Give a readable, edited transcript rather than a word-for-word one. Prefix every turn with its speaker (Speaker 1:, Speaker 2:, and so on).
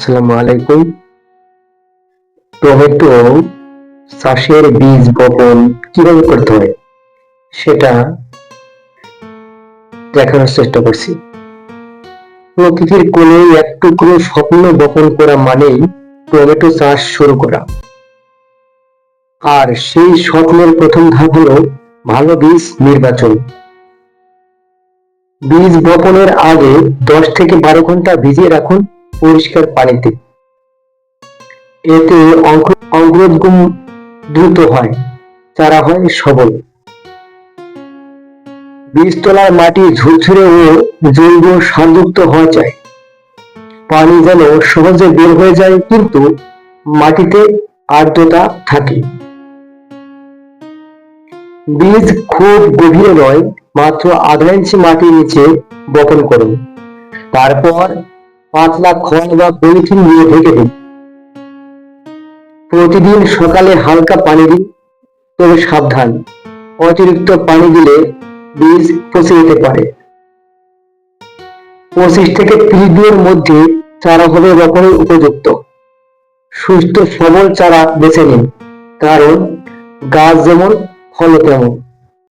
Speaker 1: আসসালামু আলাইকুম। টমেটো চাষের বীজ বপন কিভাবে করতে হয় সেটা দেখানোর চেষ্টা করছি। প্রকৃতির কোণে এক টুকরো স্বপ্ন বপন করা মানেই টমেটো চাষ শুরু করা। আর সেই স্বপ্নের প্রথম ধাপ হলো ভালো বীজ নির্বাচন। বীজ বপনের আগে 10 থেকে 12 ঘন্টা ভিজিয়ে রাখুন পরিষ্কার পানিতে। এতে অঙ্কুরোদ্গম দ্রুত হয়, চারা হয় সবল। বীজতলার মাটি ঝুরঝুরে ও জৈব সারযুক্ত হওয়া চাই। পানি যেন সহজে বের হয়ে যায় কিন্তু মাটিতে আর্দ্রতা থাকে। বীজ খুব গভীরে নয়, মাত্র আধা ইঞ্চি মাটির নিচে বপন করুন। তারপর পাতলা খড় বা পলিথিন দিয়ে ঢেকে দিন। প্রতিদিন সকালে হালকা পানি দিন, তবে সাবধান, অতিরিক্ত পানি দিলে বীজ পচে যেতে পারে। 25 থেকে 30 দিনের মধ্যে চারা হবে রোপণের উপযুক্ত। সুস্থ সবল চারা বেছে নিন, কারণ গাছ যেমন ফল তেমন।